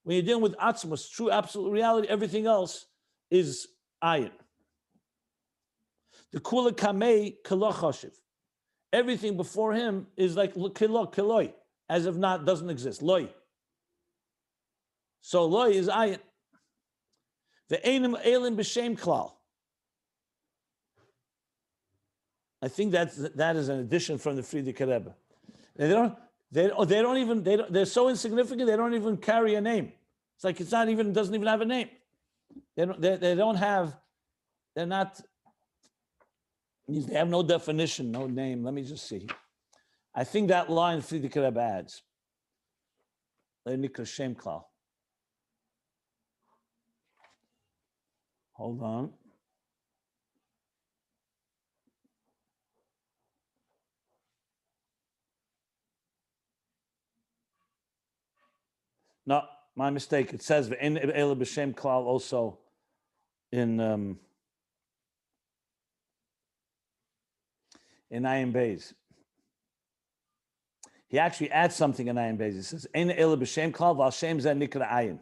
When you're dealing with atzmus, true absolute reality, everything else is ayin. The kula kamei kelo choshev. Everything before him is like kilo, kiloi, as if not, doesn't exist. Loi. So loi is ayin. The einim elim b'shem klal. I think that is an addition from the Frierdiker Rebbe. They're so insignificant, they don't even carry a name. It's like it doesn't even have a name. They have no definition, no name. Let me just see. I think that line Frierdiker Rebbe adds. Shem klal. Hold on. No, my mistake. It says in Ela B'Shem Klal also in Ayin Beis. He actually adds something in Ayin Beis. He says in Ela B'Shem Klal V'Al Shem Zeh Nikra Ayin.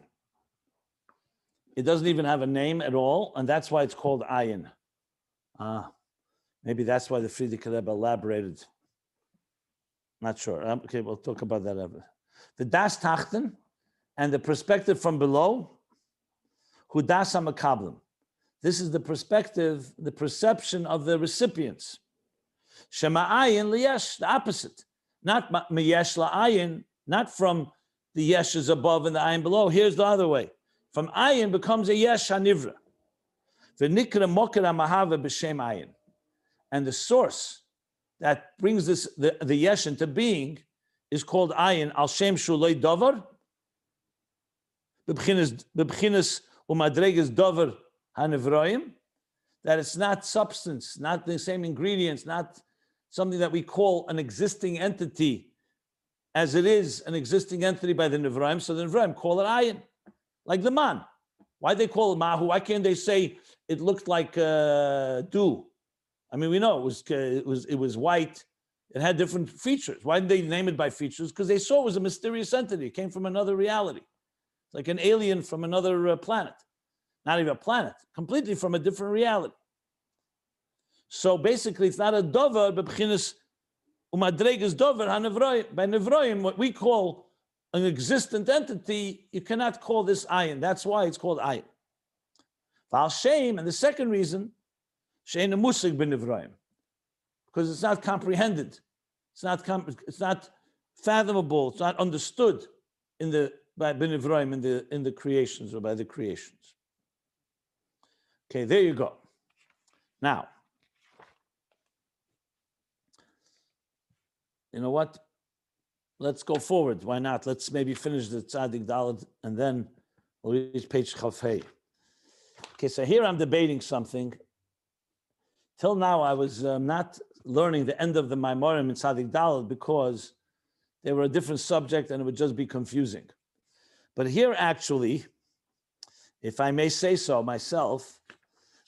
It doesn't even have a name at all, and that's why it's called Ayin. Maybe that's why the Frierdiker Rebbe elaborated. Not sure. Okay, we'll talk about that ever. The Das Tachten. And the perspective from below, hudas hamakablim. This is the perspective, the perception of the recipients. Shema ayin liyesh, the opposite. Not miyesh la'ayin, not from the yesh is above and the ayin below. Here's the other way. From ayin becomes a yesh hanivra. V'nikra moker hamahava b'shem ayin. And the source that brings this the yesh into being is called ayin al shem shulei davar. B'bchinas umadreges dover hanevroim, that it's not substance, not the same ingredients, not something that we call an existing entity, as it is an existing entity by the nevroim. So the nevroim call it ayin, like the man. Why they call it mahu? Why can't they say it looked like dew? I mean, we know it was white. It had different features. Why did they name it by features? Because they saw it was a mysterious entity. It came from another reality. Like an alien from another planet, not even a planet, completely from a different reality. So basically, it's not a dover, but b'chinas umadreges dover hanevroim. By nevroim, what we call an existent entity, you cannot call this ayin. That's why it's called ayin. Val shem, and the second reason, shein musig b'nevroim, because it's not comprehended, it's not fathomable, it's not understood by Benivroim in the creations or by the creations. Okay, there you go. Now, you know what? Let's go forward. Why not? Let's maybe finish the Tzadik Daled and then we'll reach page Chafei. Okay, so here I'm debating something. Till now, I was not learning the end of the Maimorim in Tzadik Daled because they were a different subject and it would just be confusing. But here, actually, if I may say so myself,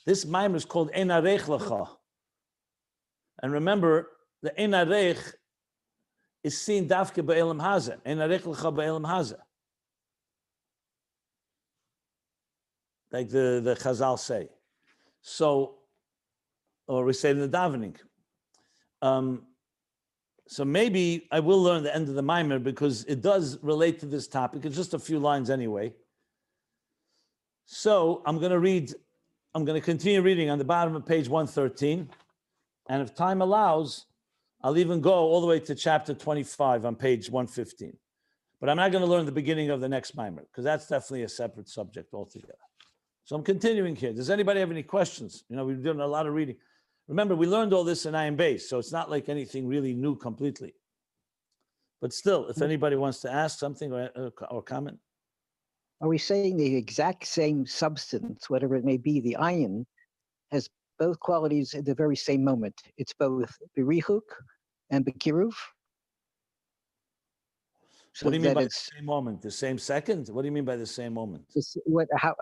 this Maimor is called Ein Arech Lecha. And remember, the Ein Arech is seen Dafke Ba'elam Haza. Ein Arech Lecha Ba'elam Haza. Like the Chazal say. So, or we say in the davening. So maybe I will learn the end of the Maimor because it does relate to this topic. It's just a few lines anyway. So I'm going to continue reading on the bottom of page 113. And if time allows, I'll even go all the way to chapter 25 on page 115. But I'm not going to learn the beginning of the next mimer, because that's definitely a separate subject altogether. So I'm continuing here. Does anybody have any questions? We've done a lot of reading. Remember, we learned all this in Ayin Beis, so it's not like anything really new completely. But still, if anybody wants to ask something or comment. Are we saying the exact same substance, whatever it may be, the ayin, has both qualities at the very same moment? It's both berichuk and bekiruv. So What do you mean by the same moment? The same second? What do you mean by the same moment?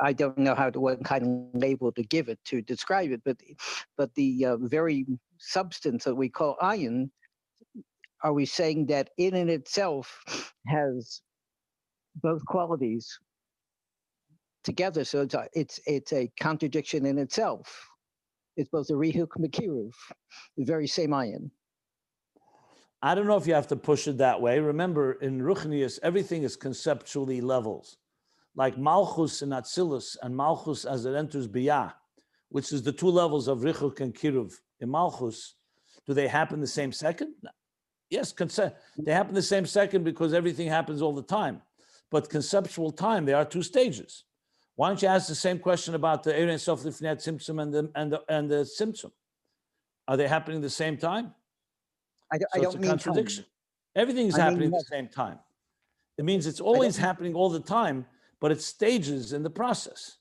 I don't know what kind of label to give it to describe it, but the very substance that we call ayin, are we saying that in and itself has both qualities together? So it's a contradiction in itself. It's both a rihuk and bekiruv, the very same ayin. I don't know if you have to push it that way. Remember, in Ruchnius, everything is conceptually levels. Like Malchus and Atzilus, and Malchus as it enters Biyah, which is the two levels of Richuk and Kiruv. In Malchus, do they happen the same second? No. Yes, they happen the same second because everything happens all the time. But conceptual time, there are two stages. Why don't you ask the same question about the Erein Sof Lifnei Tzimtzum and the Tzimtzum? Are they happening at the same time? I So don't it's a mean contradiction. time. Everything is happening at the same time. It means it's always happening all the time, but it's stages in the process.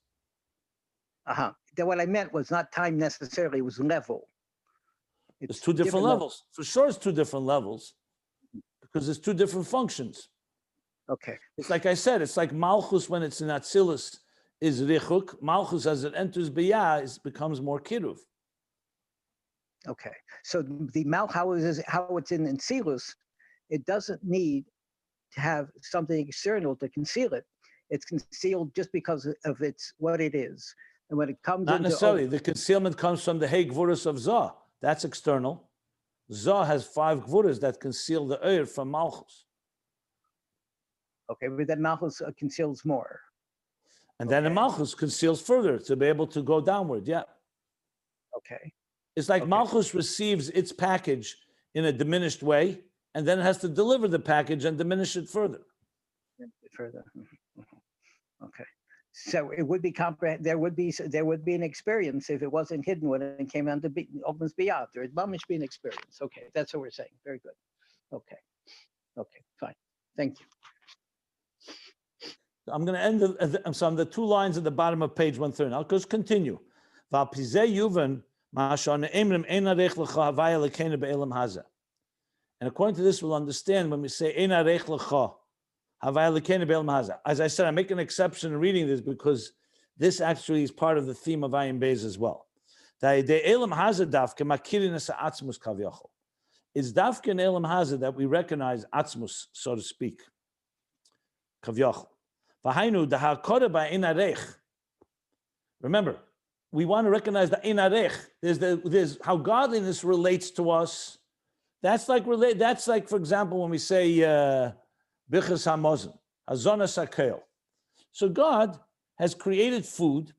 What I meant was not time necessarily, it was level. It's two different levels. For sure it's two different levels because it's two different functions. Okay. It's like I said, it's like Malchus when it's in Atzilus is Richuk. Malchus as it enters Biyah becomes more Kiruv. Okay. So the how it's in Atzilus, it doesn't need to have something external to conceal it. It's concealed just because of what it is. And when it comes not necessarily, the concealment comes from the Hey Gvuras of Zah. That's external. Zah has 5 Gvuras that conceal the Eir from Malchus. Okay, but then Malchus conceals more. And then the Malchus conceals further to be able to go downward, yeah. Okay. It's like Malchus receives its package in a diminished way, and then it has to deliver the package and diminish it further. Okay. So it would be there would be an experience if it wasn't hidden when it came on to opens beyond. There must be an experience. Okay, that's what we're saying. Very good. Okay, fine. Thank you. I'm going to end on the 2 lines at the bottom of page 130. I'll just continue. And according to this, we'll understand when we say as I said, I make an exception in reading this because this actually is part of the theme of Ayin Beis as well. It's dafka in Elam Hazah that we recognize Atzmus, so to speak. Remember, we want to recognize the Einarech. There's how godliness relates to us. That's like, for example, when we say Bichas HaMozen, Hazonas HaKeil. So God has created food.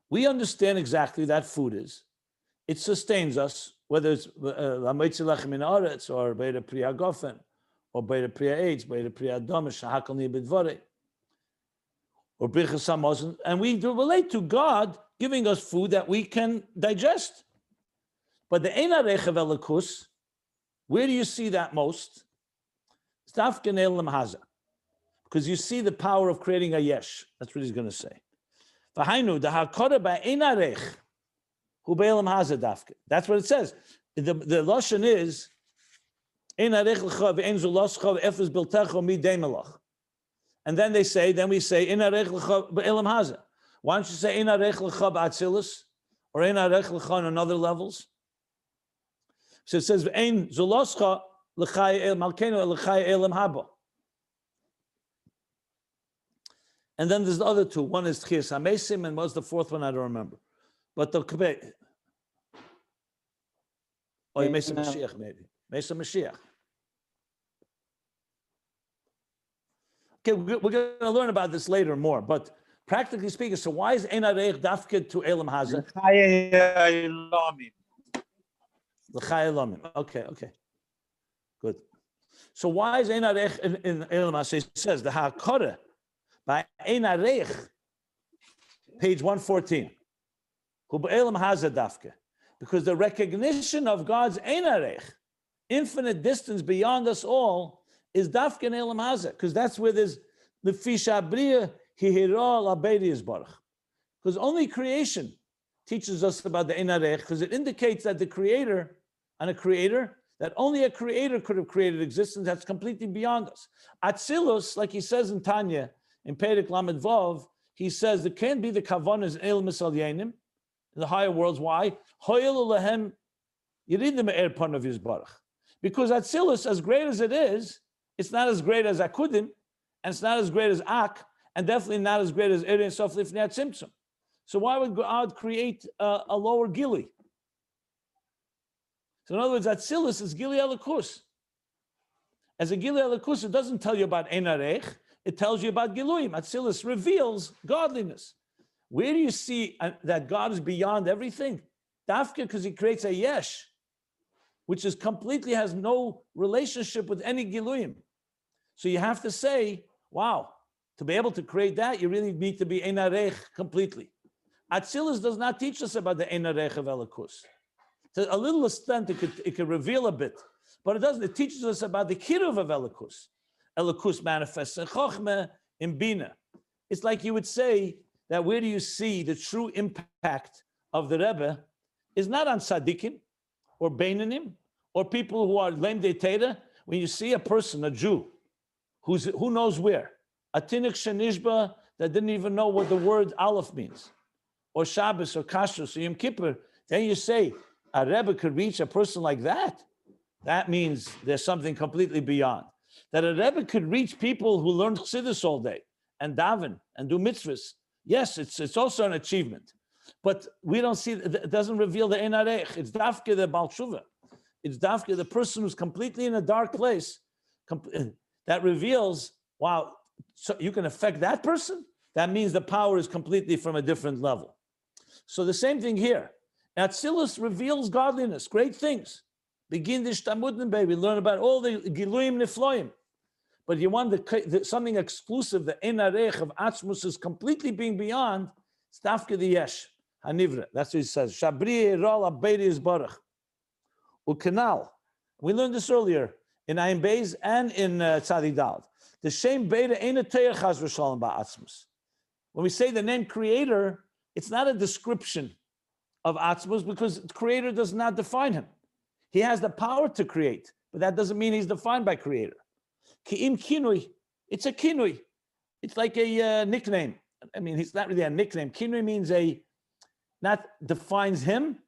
We understand exactly that food is. It sustains us, whether it's Lameitzi Lechem in Aretz, or Beira Priya Gofen, or Beira Priya Eitz, Beira Priya Domish, Shahakal Ni B'dvorei, or Bichas HaMozen. And we do relate to God giving us food that we can digest. But the Einarech of Elikus, where do you see that most? Stafken Elam Hazah. Because you see the power of creating a yesh. That's what he's going to say. V'hainu da'hakoda ba'einarech hu be'elam hazeh dafke. That's what it says. The lashon is einarech l'cha v'ein zuloscha v'efes biltecha midei melach. And then we say einarech l'cha be'elam hazeh. Why don't you say einarech l'cha ba'atzilus or einarech l'cha on other levels? So it says v'ein zuloscha l'chai malkeinu l'chai elam haba. And then there's the other 2. One is Tchias HaMesim, and what's the 4th one? I don't remember. But the Kebet. Oh, Mesim Mashiach, maybe. Mesim Mashiach. Okay, we're going to learn about this later more, but practically speaking, so why is Ein Areich dafke to Elam Haza? L'chai Elamim. Okay, good. So why is Ein Areich in Elam Haza? It says the Hakora by Ein Areich, page 114. Hu be'elam Haza dafke. Because the recognition of God's Ein Areich, infinite distance beyond us all, is dafke in Elam Haza. Because that's where there's the Fisha Bria Hihira Labedi's Baruch. Because only creation teaches us about the Ein Areich, because it indicates that the creator and a creator, that only a creator could have created existence that's completely beyond us. Atzilus, like he says in Tanya, in Perek Lamed Vav, he says there can't be the kavanas el misal yenim, in the higher worlds. Why? Hoyelu lehem yiridim me'er pan of Yisbarach. Because Atzilus, as great as it is, it's not as great as Akudim, and it's not as great as Ak, and definitely not as great as Erin Sof Lifnei Tzimtzum. So why would God create a lower Gili? So in other words, Atzilus is Gili Elikus. As a Gili Elikus, it doesn't tell you about Ein Areich, it tells you about Giluim. Atzilus reveals godliness. Where do you see that God is beyond everything? Dafka, because he creates a Yesh, which is completely has no relationship with any Giluim. So you have to say, wow, to be able to create that, you really need to be Ein Areich completely. Atzilus does not teach us about the Ein Areich of Elikus. To a little extent, it could reveal a bit, but it doesn't. It teaches us about the Kiruv of Elikus. Elikus manifests in Chochmeh, in Bina. It's like you would say that where do you see the true impact of the Rebbe is not on Tzaddikim or Beinanim or people who are Lem De Teda. When you see a person, a Jew, who knows where, a Tinnik Shenishba that didn't even know what the word Aleph means, or Shabbos or Kashrus or Yom Kippur, then you say a Rebbe could reach a person like that. That means there's something completely beyond. That a Rebbe could reach people who learn Chassidus all day and daven and do mitzvahs. Yes, it's also an achievement, but we don't see. It doesn't reveal the Ein Areich. It's dafke the Baal Tshuva. It's dafke the person who's completely in a dark place. That reveals, wow, so you can affect that person. That means the power is completely from a different level. So the same thing here. Atzilus reveals godliness, great things. Begin the Shtamudin, baby. Learn about all the Giluim Nifloim. But you want something exclusive, the Ein Areich of Atzmus is completely being beyond. Stafke the Yesh, Hanivra. That's what he says. Shabri Eral Abedi is Baruch. Ukanal. We learned this earlier in Ayin Beis and in Tzadi Dal. The Shem Beta Ein Teir Chaz V'Shalom Ba'atzmus. When we say the name Creator, it's not a description of Atzmus because the Creator does not define him. He has the power to create, but that doesn't mean he's defined by Creator. Ki'im Kinui, it's a Kinui. It's like a nickname. I mean, it's not really a nickname. Kinui means not defines him.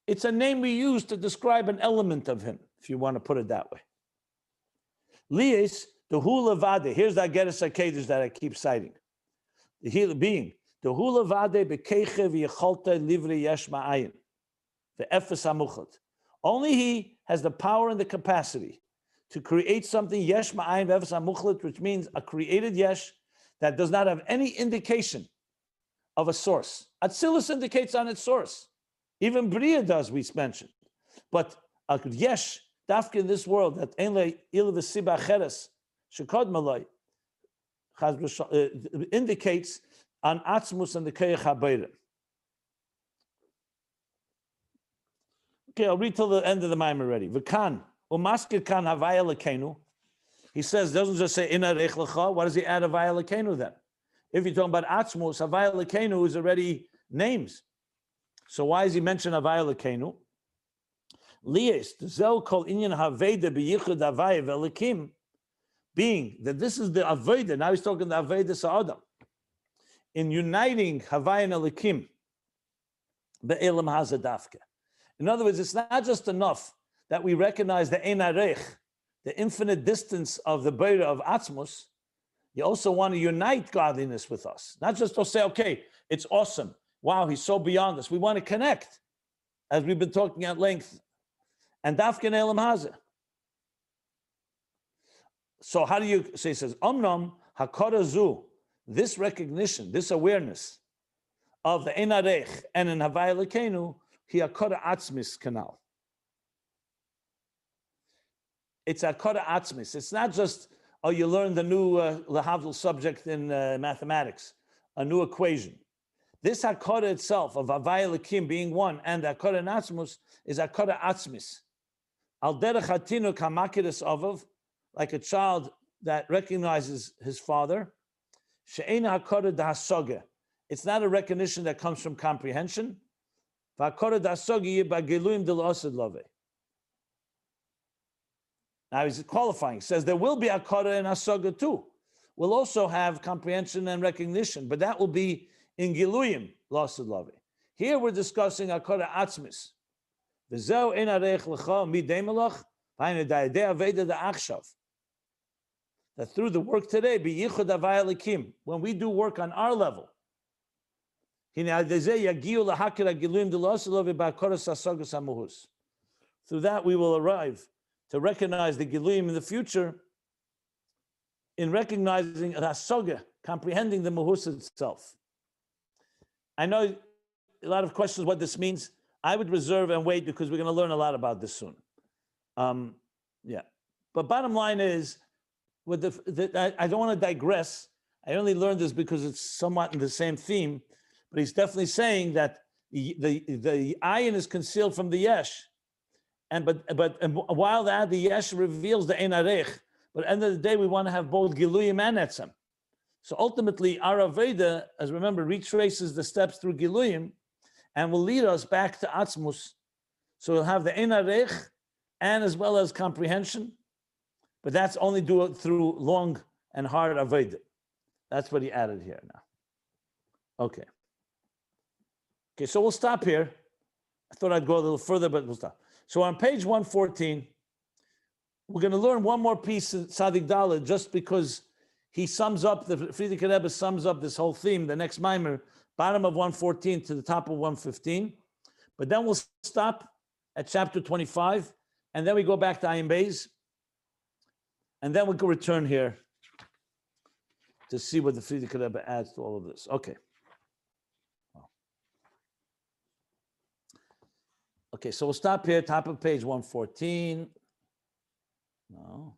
It's a name we use to describe an element of him, if you want to put it that way. Lies, the hula vade. Here's that Geras HaKedesh that I keep citing. The healer being, the hula vade bekeiche v'yecholta livre yesh ma'ayin. The efes hamuchot. Only he has the power and the capacity to create something yesh ma'ayin v'efes hamuchot, which means a created yesh that does not have any indication of a source. Atzilus indicates on its source. Even Bria does, we mentioned. But a yesh, dafka in this world, that ein le il v'siba cheres, shekod malay, indicates on atzmus and the keich habayrim. Okay, I'll read till the end of the mime already. V'kan, umaskir kan havaya lekenu. He says, doesn't just say ina reich lecha. What does he add havaya lekenu then? If you're talking about atzmus, havaya lekenu is already names. So why does he mention havaya lekenu? Lies, the zel kol inyan haveda beyichud havaya velikim, being that this is the aveda. Now he's talking the aveda sa'adam. In uniting havaya and elikim, be'elam hazadafke. In other words, it's not just enough that we recognize the Ein Areich, the infinite distance of the Beira of Atzmus. You also want to unite godliness with us. Not just to say, okay, it's awesome. Wow, he's so beyond us. We want to connect, as we've been talking at length. And Dafkin Elam Hazeh. So how do you, so he says, Omnom HaKorazu, this recognition, this awareness of the Ein Arech and in Havaya Lekenu, hi Akara Atzmis canal. It's Akara Atzmis. It's not just, oh, you learned the new Lahavdil subject in mathematics, a new equation. This Akara itself of Havaya Lekim being one and Akara Atzmus is Akara Atzmis. Al derech hatinu kamakiris avav, like a child that recognizes his father. She'ena hakara dahasoga. It's not a recognition that comes from comprehension. V'hakara dahasoga yiba geluim delosed love. Now he's qualifying. He says there will be hakara and hasoga too. We'll also have comprehension and recognition, but that will be in giluyim losed love. Here we're discussing hakara atzmis. That through the work today, when we do work on our level, through that we will arrive to recognize the Giluyim in the future in recognizing Hasoga, comprehending the Mahus itself. I know a lot of questions what this means. I would reserve and wait because we're going to learn a lot about this soon. Yeah. But bottom line is, with I don't want to digress. I only learned this because it's somewhat in the same theme, but he's definitely saying that the ayin is concealed from the yesh. And while that, the yesh reveals the ein arech. But at the end of the day, we want to have both giluyim and etzem. So ultimately, our Aveda, as remember, retraces the steps through giluyim, and will lead us back to Atzmus. So we'll have the Ein Arech and as well as comprehension, but that's only do it through long and hard Aveda. That's what he added here now. Okay. Okay, so we'll stop here. I thought I'd go a little further, but we'll stop. So on page 114, we're going to learn one more piece in Tzadik Dalet, just because he sums up, the Frierdiker Rebbe sums up this whole theme, the next mimer, bottom of 114 to the top of 115. But then we'll stop at chapter 25, and then we go back to Ayin Beis, and then we can return here to see what the Frierdiker Rebbe adds to all of this. Okay. Okay, so we'll stop here, top of page 114. No.